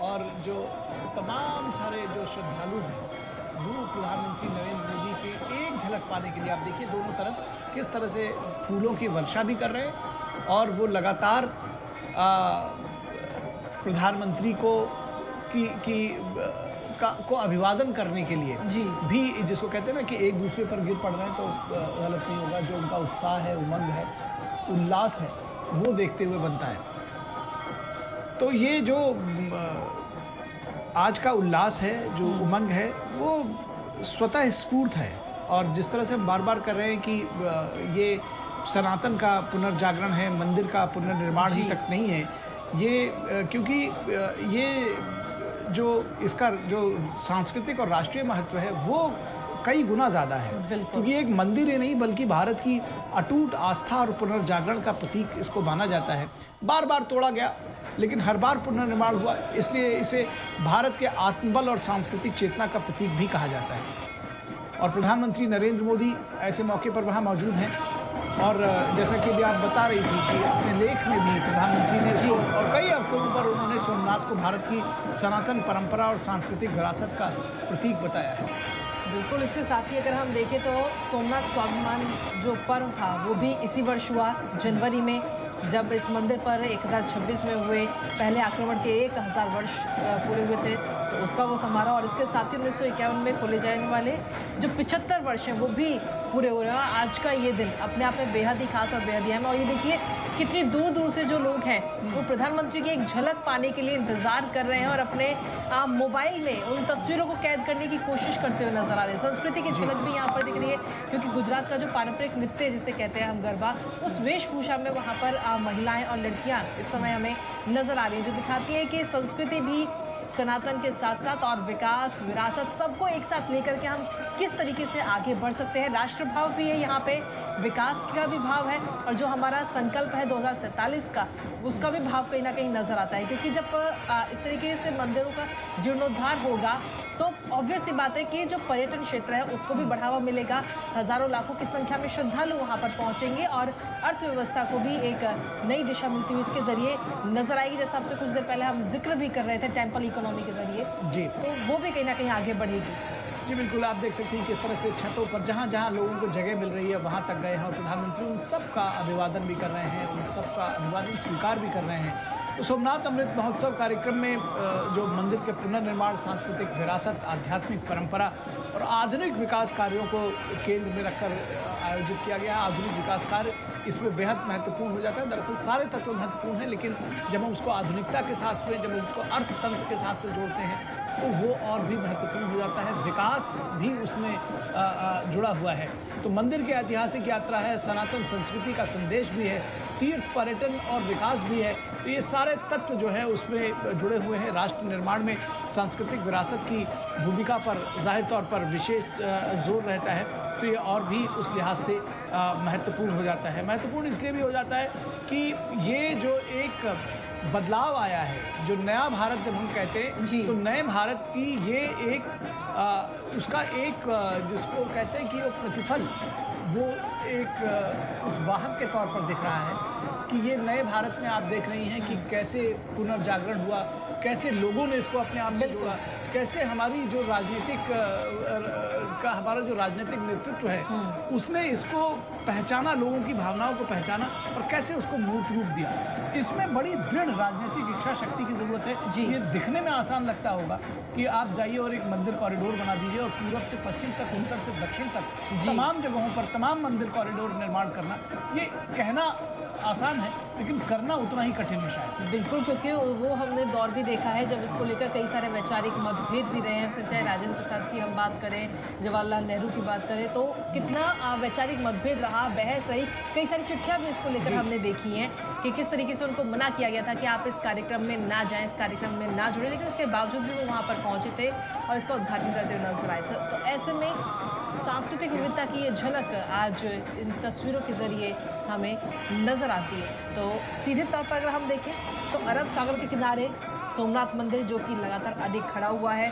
G: और जो तमाम सारे जो श्रद्धालु हैं वो प्रधानमंत्री नरेंद्र मोदी की एक झलक पाने के लिए आप देखिए दोनों तरफ किस तरह से फूलों की वर्षा भी कर रहे हैं। और वो लगातार प्रधानमंत्री को को अभिवादन करने के लिए
F: जी
G: भी, जिसको कहते हैं ना कि एक दूसरे पर गिर पड़ रहे हैं तो गलत नहीं होगा, जो उनका उत्साह है, उमंग है, उल्लास है, वो देखते हुए बनता है। तो ये जो आज का उल्लास है, जो उमंग है, वो स्वतः स्फूर्त है। और जिस तरह से हम बार बार कर रहे हैं कि ये सनातन का पुनर्जागरण है, मंदिर का पुनर्निर्माण ही तक नहीं है ये, क्योंकि ये जो इसका जो सांस्कृतिक और राष्ट्रीय महत्व है वो कई गुना ज़्यादा है, क्योंकि एक मंदिर ही नहीं बल्कि भारत की अटूट आस्था और पुनर्जागरण का प्रतीक इसको माना जाता है। बार बार तोड़ा गया लेकिन हर बार पुनर्निर्माण हुआ, इसलिए इसे भारत के आत्मबल और सांस्कृतिक चेतना का प्रतीक भी कहा जाता है। और प्रधानमंत्री नरेंद्र मोदी ऐसे मौके पर वहाँ मौजूद हैं। और जैसा कि अभी आप बता रही थी कि अपने लेख में भी प्रधानमंत्री ने इसको और कई अवसरों पर उन्होंने सोमनाथ को भारत की सनातन परंपरा और सांस्कृतिक विरासत का प्रतीक बताया है।
F: बिल्कुल, इसके साथ ही अगर हम देखें तो सोमनाथ स्वाभिमान जो पर्व था वो भी इसी वर्ष हुआ, जनवरी में, जब इस मंदिर पर 1026 में हुए पहले आक्रमण के 1000 वर्ष पूरे हुए थे, तो उसका वो समारोह। और इसके साथ ही 1951 में खोले जाने वाले जो 75 वर्ष हैं वो भी पूरे हो रहे हैं। आज का ये दिन अपने आप में बेहद ही खास और बेहद ही अहम है। और ये देखिए कितनी दूर दूर से जो लोग हैं वो प्रधानमंत्री की एक झलक पाने के लिए इंतजार कर रहे हैं और अपने मोबाइल में उन तस्वीरों को कैद करने की कोशिश करते हुए नजर आ रहे हैं। संस्कृति की झलक भी यहाँ पर दिख रही है, क्योंकि गुजरात का जो पारंपरिक नृत्य जिसे कहते हैं हम गरबा, उस वेशभूषा में वहाँ पर महिलाएं और लड़कियाँ इस समय हमें नजर आ रही हैं, जो दिखाती है कि संस्कृति भी सनातन के साथ साथ और विकास, विरासत सबको एक साथ लेकर के हम किस तरीके से आगे बढ़ सकते हैं। राष्ट्र भाव भी है यहाँ पे, विकास का भी भाव है, और जो हमारा संकल्प है 2047 का, उसका भी भाव कहीं ना कहीं नजर आता है। क्योंकि जब इस तरीके से मंदिरों का जीर्णोद्धार होगा तो ऑब्वियस सी बात है कि जो पर्यटन क्षेत्र है उसको भी बढ़ावा मिलेगा, हजारों लाखों की संख्या में श्रद्धालु वहाँ पर पहुँचेंगे और अर्थव्यवस्था को भी एक नई दिशा मिलती हुई इसके जरिए नजर आएगी। जैसा आपसे कुछ देर पहले हम जिक्र भी कर रहे थे टेम्पल इकोनॉमी के जरिए
G: जी,
F: तो वो भी कहीं ना कहीं आगे बढ़ेगी।
G: जी बिल्कुल, आप देख सकते हैं किस तरह से छतों पर जहाँ जहाँ लोगों को जगह मिल रही है वहाँ तक गए हैं और प्रधानमंत्री उन सब का अभिवादन भी कर रहे हैं, उन सब का अभिवादन स्वीकार भी कर रहे हैं। तो सोमनाथ अमृत महोत्सव कार्यक्रम में जो मंदिर के पुनर्निर्माण, सांस्कृतिक विरासत, आध्यात्मिक परंपरा और आधुनिक विकास कार्यों को केंद्र में रखकर आयोजित किया गया है। आधुनिक विकास कार्य इसमें बेहद महत्वपूर्ण हो जाता है। दरअसल सारे तत्व महत्वपूर्ण हैं, लेकिन जब हम उसको आधुनिकता के साथ में, जब हम उसको अर्थतंत्र के साथ में जोड़ते हैं तो वो और भी महत्वपूर्ण हो जाता है, विकास भी उसमें जुड़ा हुआ है। तो मंदिर की ऐतिहासिक यात्रा है, सनातन संस्कृति का संदेश भी है, तीर्थ पर्यटन और विकास भी है। तो ये सारे तत्व जो है उसमें जुड़े हुए हैं। राष्ट्र निर्माण में सांस्कृतिक विरासत की भूमिका पर जाहिर तौर पर विशेष जोर रहता है, तो ये और भी उस लिहाज से महत्वपूर्ण हो जाता है। महत्वपूर्ण इसलिए भी हो जाता है कि ये जो एक बदलाव आया है, जो नया भारत जब हम कहते हैं तो नए भारत की ये एक उसका एक जिसको कहते हैं कि वो प्रतिफल, वो एक उस वाहक के तौर पर दिख रहा है कि ये नए भारत में आप देख रही हैं कि कैसे पुनर्जागरण हुआ, कैसे लोगों ने इसको अपने आप में जोड़ा, कैसे हमारी जो हमारा जो राजनीतिक नेतृत्व है उसने इसको पहचाना, लोगों की भावनाओं को पहचाना और कैसे उसको मूर्त रूप दिया। इसमें बड़ी दृढ़ राजनीतिक इच्छा शक्ति की जरूरत है। ये दिखने में आसान लगता होगा कि आप जाइए और एक मंदिर कॉरिडोर बना दीजिए और पूरब से पश्चिम तक, उत्तर से दक्षिण तक तमाम जगहों पर तमाम मंदिर कॉरिडोर निर्माण करना, ये कहना आसान है लेकिन करना उतना ही कठिन है शायद।
F: बिल्कुल, क्योंकि वो हमने दौर भी देखा है जब इसको लेकर कई सारे वैचारिक मतभेद भी रहे हैं। फिर चाहे राजेंद्र प्रसाद की हम बात करें, जवाहरलाल नेहरू की बात करें, तो कितना वैचारिक मतभेद रहा, बहस रही, कई सारी चिट्ठियां भी इसको लेकर हमने देखी हैं कि किस तरीके से उनको मना किया गया था कि आप इस कार्यक्रम में ना जाएं, इस कार्यक्रम में ना जुड़े, लेकिन उसके बावजूद भी वो वहाँ पर पहुँचे थे और इसका उद्घाटन करते हुए नजर आए थे। तो ऐसे में सांस्कृतिक विविधता की ये झलक आज इन तस्वीरों के जरिए हमें नजर आती है। तो सीधे तौर पर अगर हम देखें तो अरब सागर के किनारे सोमनाथ मंदिर जो कि लगातार अधिक खड़ा हुआ है,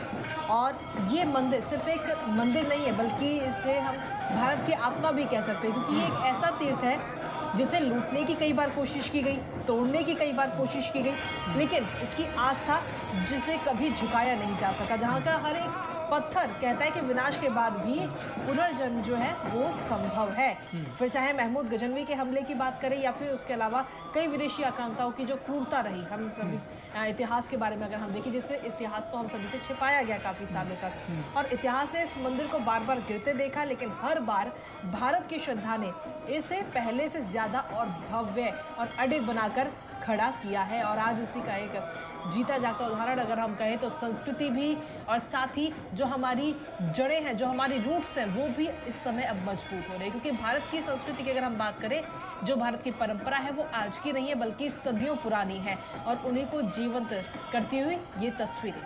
F: और ये मंदिर सिर्फ एक मंदिर नहीं है बल्कि इसे हम भारत की आत्मा भी कह सकते हैं, क्योंकि ये एक ऐसा तीर्थ है जिसे लूटने की कई बार कोशिश की गई, तोड़ने की कई बार कोशिश की गई, लेकिन इसकी आस्था जिसे कभी झुकाया नहीं जा सका, जहाँ का हर एक पत्थर कहता है कि विनाश के बाद भी पुनर्जन्म जो है वो संभव है। फिर चाहे महमूद गजनवी के हमले की बात करें या फिर उसके अलावा कई विदेशी आक्रांताओं की जो क्रूरता रही, हम सभी इतिहास के बारे में अगर हम देखें, जिससे इतिहास को हम सभी से छिपाया गया काफ़ी सालों तक, और इतिहास ने इस मंदिर को बार बार गिरते देखा, लेकिन हर बार भारत की श्रद्धा ने इसे पहले से ज़्यादा और भव्य और अडिग बनाकर खड़ा किया है। और आज उसी का एक जीता जागता उदाहरण अगर हम कहें तो संस्कृति भी, और साथ ही जो हमारी जड़ें हैं, जो हमारी रूट्स हैं, वो भी इस समय अब मजबूत हो रही है। क्योंकि भारत की संस्कृति की अगर हम बात करें, जो भारत की परंपरा है वो आज की नहीं है बल्कि सदियों पुरानी है, और उन्हीं को जीवंत करती हुई ये तस्वीरें,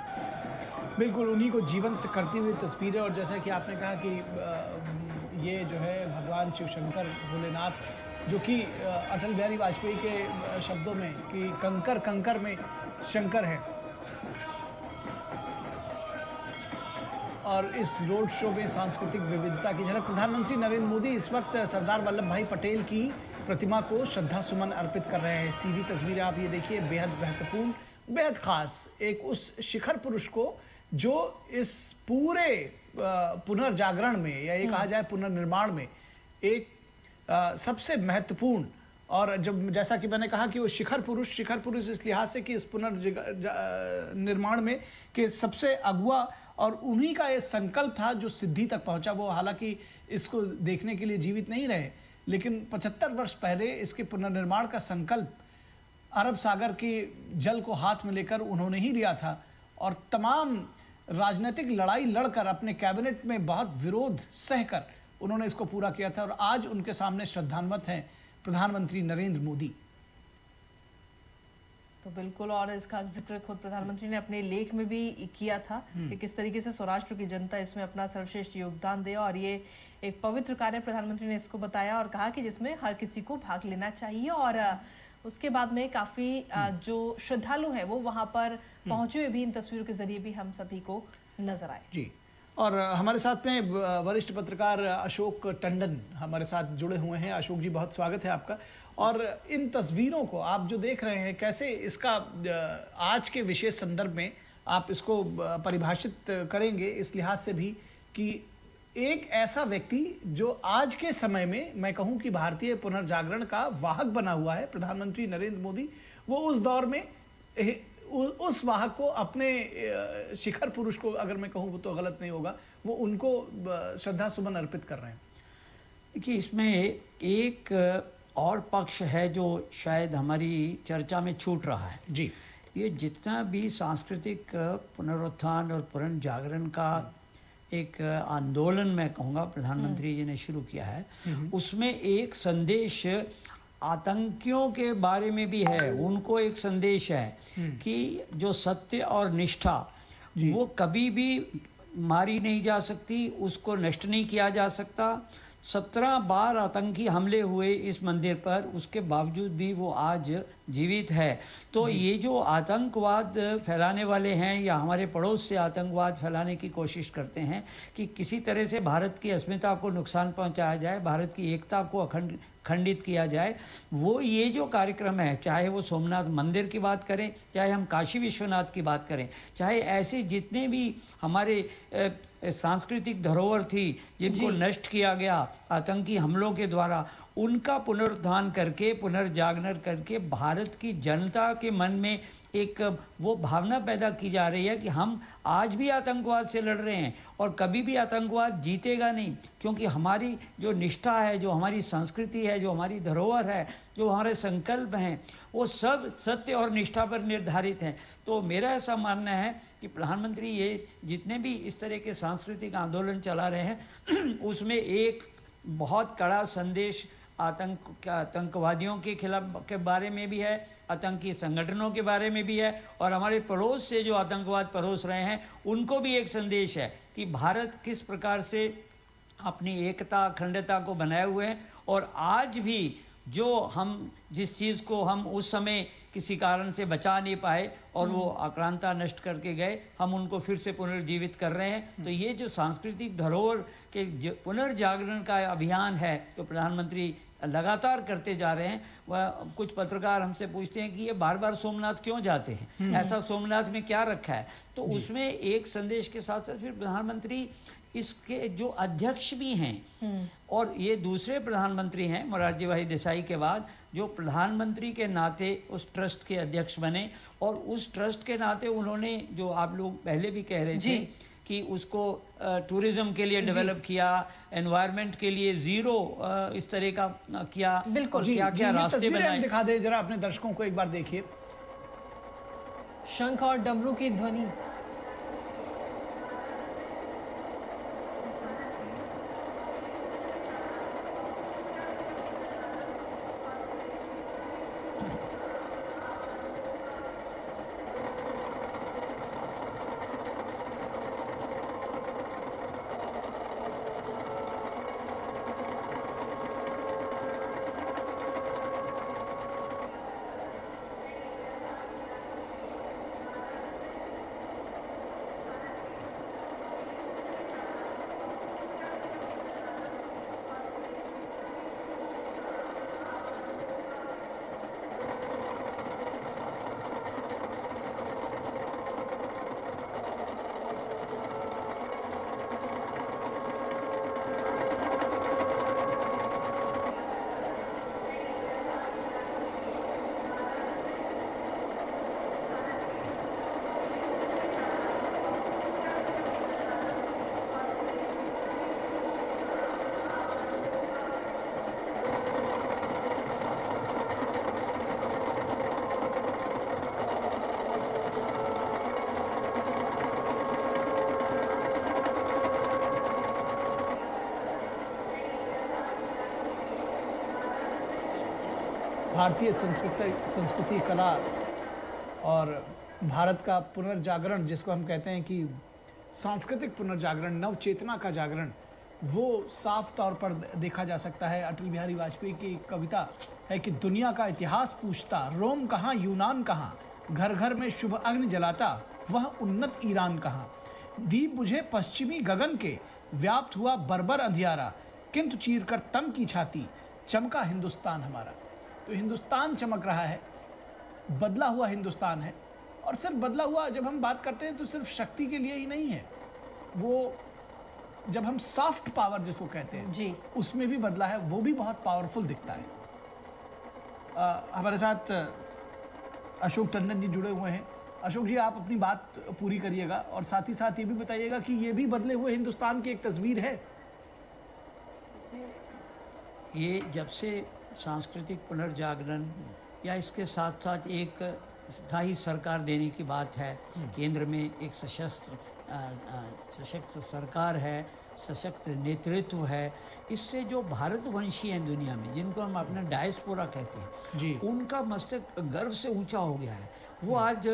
G: बिल्कुल उन्हीं को जीवंत करती हुई तस्वीरें। और जैसा कि आपने कहा कि ये जो है भगवान शिव शंकर भोलेनाथ, जो कि अटल बिहारी वाजपेयी के शब्दों में कि कंकर कंकर में शंकर है, और इस रोड शो में सांस्कृतिक विविधता की झलक। प्रधानमंत्री नरेंद्र मोदी इस वक्त सरदार वल्लभ भाई पटेल की प्रतिमा को श्रद्धा सुमन अर्पित कर रहे हैं। सीधी तस्वीरें आप ये देखिए, बेहद महत्वपूर्ण, बेहद खास, एक उस शिखर पुरुष को जो इस पूरे पुनर्जागरण में, या ये कहा जाए पुनर्निर्माण में, एक सबसे महत्वपूर्ण, और जब जैसा कि मैंने कहा कि वो शिखर पुरुष इस लिहाज से कि इस पुनर्निर्माण में कि सबसे अगुआ, और उन्हीं का ये संकल्प था जो सिद्धि तक पहुंचा। वो हालांकि इसको देखने के लिए जीवित नहीं रहे, लेकिन 75 वर्ष पहले इसके पुनर्निर्माण का संकल्प अरब सागर के जल को हाथ में लेकर उन्होंने ही लिया था, और तमाम राजनीतिक लड़ाई लड़कर अपने कैबिनेट में बहुत विरोध सहकर उन्होंने इसको पूरा किया था। और आज उनके सामने श्रद्धान्वित हैं प्रधानमंत्री नरेंद्र मोदी।
F: तो बिल्कुल, और इसका जिक्र खुद प्रधानमंत्री ने अपने लेख में भी किया था कि किस तरीके से सौराष्ट्र की जनता इसमें अपना सर्वश्रेष्ठ योगदान दे, और ये एक पवित्र कार्य प्रधानमंत्री ने इसको बताया, और कहा कि जिसमें हर किसी को भाग लेना चाहिए। और उसके बाद में काफी जो श्रद्धालु हैं वो वहां पर पहुंचे हुए भी इन तस्वीरों के जरिए भी हम सभी को नजर आए।
G: जी, और हमारे साथ में वरिष्ठ पत्रकार अशोक टंडन हमारे साथ जुड़े हुए हैं। अशोक जी, बहुत स्वागत है आपका। और इन तस्वीरों को आप जो देख रहे हैं, कैसे इसका आज के विशेष संदर्भ में आप इसको परिभाषित करेंगे, इस लिहाज से भी कि एक ऐसा व्यक्ति जो आज के समय में मैं कहूं कि भारतीय पुनर्जागरण का वाहक बना हुआ है, प्रधानमंत्री नरेंद्र मोदी, वो उस दौर में उस वाहक को, अपने शिखर पुरुष को, अगर मैं कहूं वो तो गलत नहीं होगा, वो उनको श्रद्धा सुमन अर्पित कर रहे हैं।
H: देखिए, इसमें एक और पक्ष है जो शायद हमारी चर्चा में छूट रहा है।
G: जी,
H: ये जितना भी सांस्कृतिक पुनरुत्थान और पुनर्जागरण का एक आंदोलन मैं कहूँगा प्रधानमंत्री जी ने शुरू किया है, उसमें एक संदेश आतंकियों के बारे में भी है। उनको एक संदेश है कि जो सत्य और निष्ठा वो कभी भी मारी नहीं जा सकती, उसको नष्ट नहीं किया जा सकता। 17 बार आतंकी हमले हुए इस मंदिर पर, उसके बावजूद भी वो आज जीवित है। तो ये जो आतंकवाद फैलाने वाले हैं या हमारे पड़ोस से आतंकवाद फैलाने की कोशिश करते हैं कि किसी तरह से भारत की अस्मिता को नुकसान पहुंचाया जाए, भारत की एकता को खंडित किया जाए, वो ये जो कार्यक्रम है, चाहे वो सोमनाथ मंदिर की बात करें, चाहे हम काशी विश्वनाथ की बात करें, चाहे ऐसे जितने भी हमारे सांस्कृतिक धरोहर थी जिनको नष्ट किया गया आतंकी हमलों के द्वारा, उनका पुनरुत्थान करके, पुनर्जागरण करके भारत की जनता के मन में एक वो भावना पैदा की जा रही है कि हम आज भी आतंकवाद से लड़ रहे हैं और कभी भी आतंकवाद जीतेगा नहीं, क्योंकि हमारी जो निष्ठा है, जो हमारी संस्कृति है, जो हमारी धरोहर है, जो हमारे संकल्प हैं, वो सब सत्य और निष्ठा पर निर्धारित हैं। तो मेरा ऐसा मानना है कि प्रधानमंत्री ये जितने भी इस तरह के सांस्कृतिक आंदोलन चला रहे हैं उसमें एक बहुत कड़ा संदेश आतंकवादियों के खिलाफ के बारे में भी है, आतंकी संगठनों के बारे में भी है, और हमारे पड़ोस से जो आतंकवाद परोस रहे हैं उनको भी एक संदेश है कि भारत किस प्रकार से अपनी एकता अखंडता को बनाए हुए हैं। और आज भी जो हम जिस चीज़ को हम उस समय किसी कारण से बचा नहीं पाए और वो आक्रांता नष्ट करके गए, हम उनको फिर से पुनर्जीवित कर रहे हैं। तो ये जो सांस्कृतिक धरोहर के पुनर्जागरण का अभियान है जो प्रधानमंत्री लगातार करते जा रहे हैं, वह कुछ पत्रकार हमसे पूछते हैं कि ये बार बार सोमनाथ क्यों जाते हैं, ऐसा सोमनाथ में क्या रखा है। तो उसमें एक संदेश के साथ साथ फिर प्रधानमंत्री इसके जो अध्यक्ष भी हैं और ये दूसरे प्रधानमंत्री हैं मोरारजी भाई देसाई के बाद जो प्रधानमंत्री के नाते उस ट्रस्ट के अध्यक्ष बने, और उस ट्रस्ट के नाते उन्होंने, जो आप लोग पहले भी कह रहे थे कि उसको टूरिज्म के लिए डेवलप किया, एनवायरनमेंट के लिए जीरो इस तरह का किया,
F: बिल्कुल
H: क्या क्या रास्ते बनाए।
G: दिखा दे जरा अपने दर्शकों को, एक बार देखिए
F: शंख और डमरू की ध्वनि।
G: भारतीय संस्कृति कला और भारत का पुनर्जागरण, जिसको हम कहते हैं कि सांस्कृतिक पुनर्जागरण, नव चेतना का जागरण, वो साफ तौर पर देखा जा सकता है। अटल बिहारी वाजपेयी की कविता है कि दुनिया का इतिहास पूछता, रोम कहाँ यूनान कहाँ, घर घर में शुभ अग्नि जलाता, वह उन्नत ईरान कहाँ। दीप बुझे पश्चिमी गगन के, व्याप्त हुआ बर्बर अंधियारा, किंतु चीर कर तम की छाती, चमका हिंदुस्तान हमारा। तो हिंदुस्तान चमक रहा है, बदला हुआ हिंदुस्तान है। और सिर्फ बदला हुआ, जब हम बात करते हैं तो सिर्फ शक्ति के लिए ही नहीं है, वो जब हम सॉफ्ट पावर जिसको कहते हैं
F: जी,
G: उसमें भी बदला है, वो भी बहुत पावरफुल दिखता है। हमारे साथ अशोक टंडन जी जुड़े हुए हैं। अशोक जी, आप अपनी बात पूरी करिएगा और साथ ही साथ ये भी बताइएगा कि ये भी बदले हुए हिंदुस्तान की एक तस्वीर है।
H: ये जब से सांस्कृतिक पुनर्जागरण या इसके साथ साथ एक स्थायी सरकार देने की बात है, केंद्र में एक सशक्त सरकार है, सशक्त नेतृत्व है, इससे जो भारतवंशी हैं दुनिया में, जिनको हम अपना डायस्पोरा कहते हैं
G: जी,
H: उनका मस्तक गर्व से ऊंचा हो गया है। वो आज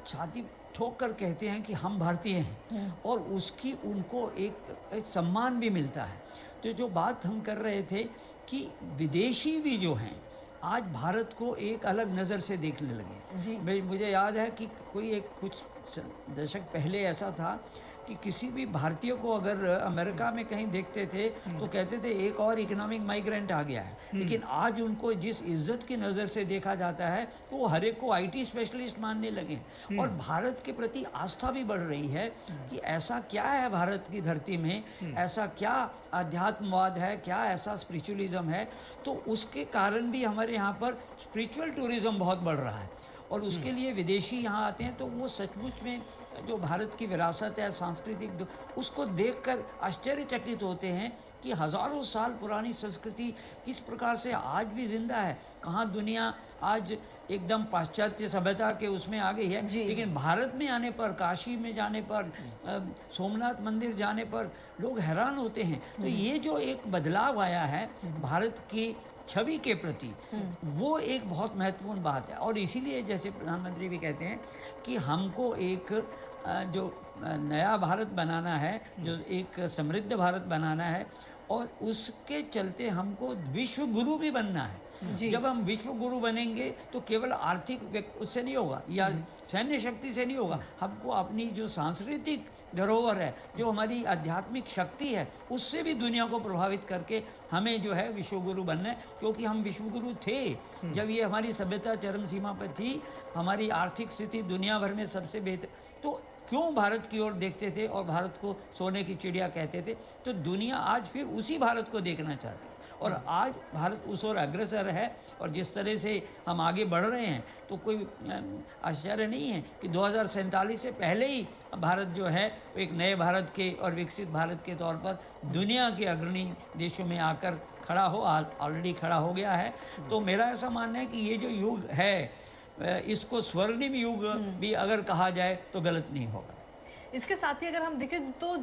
H: छाती ठोक कर कहते हैं कि हम भारतीय हैं, और उसकी उनको एक सम्मान भी मिलता है। तो जो बात हम कर रहे थे कि विदेशी भी जो हैं आज भारत को एक अलग नज़र से देखने लगे। मुझे याद है कि कुछ दशक पहले ऐसा था कि किसी भी भारतीय को अगर अमेरिका में कहीं देखते थे तो कहते थे एक और इकोनॉमिक माइग्रेंट आ गया है, लेकिन आज उनको जिस इज्जत की नज़र से देखा जाता है तो वो हर एक को आईटी स्पेशलिस्ट मानने लगे, और भारत के प्रति आस्था भी बढ़ रही है कि ऐसा क्या है भारत की धरती में, ऐसा क्या अध्यात्मवाद है, क्या ऐसा स्पिरिचुअलिज्म है। तो उसके कारण भी हमारे यहाँ पर स्पिरिचुअल टूरिज्म बहुत बढ़ रहा है, और उसके लिए विदेशी यहाँ आते हैं। तो वो सचमुच में जो भारत की विरासत है सांस्कृतिक, उसको देखकर आश्चर्यचकित होते हैं कि हज़ारों साल पुरानी संस्कृति किस प्रकार से आज भी जिंदा है। कहाँ दुनिया आज एकदम पाश्चात्य सभ्यता के उसमें आ गई है, लेकिन भारत में आने पर, काशी में जाने पर, सोमनाथ मंदिर जाने पर लोग हैरान होते हैं। तो ये जो एक बदलाव आया है भारत की छवि के प्रति, वो एक बहुत महत्वपूर्ण बात है। और इसीलिए जैसे प्रधानमंत्री भी कहते हैं कि हमको एक जो नया भारत बनाना है, जो एक समृद्ध भारत बनाना है, और उसके चलते हमको विश्व गुरु भी बनना है। जब हम विश्व गुरु बनेंगे तो केवल आर्थिक उससे नहीं होगा या सैन्य शक्ति से नहीं होगा, हमको अपनी जो सांस्कृतिक धरोहर है, जो हमारी आध्यात्मिक शक्ति है, उससे भी दुनिया को प्रभावित करके हमें जो है विश्वगुरु बनना है। क्योंकि हम विश्वगुरु थे जब ये हमारी सभ्यता चरम सीमा पर थी, हमारी आर्थिक स्थिति दुनिया भर में सबसे बेहतर, तो क्यों भारत की ओर देखते थे और भारत को सोने की चिड़िया कहते थे। तो दुनिया आज फिर उसी भारत को देखना चाहती है और आज भारत उस ओर अग्रसर है। और जिस तरह से हम आगे बढ़ रहे हैं तो कोई आश्चर्य नहीं है कि 2047 से पहले ही भारत जो है एक नए भारत के और विकसित भारत के तौर पर दुनिया के अग्रणी देशों में आकर खड़ा हो, ऑलरेडी खड़ा हो गया है। तो मेरा ऐसा मानना है कि ये जो युग है इसको स्वर्णिम युग भी अगर कहा जाए तो गलत नहीं होगा।
F: इसके साथ ही अगर हम देखें तो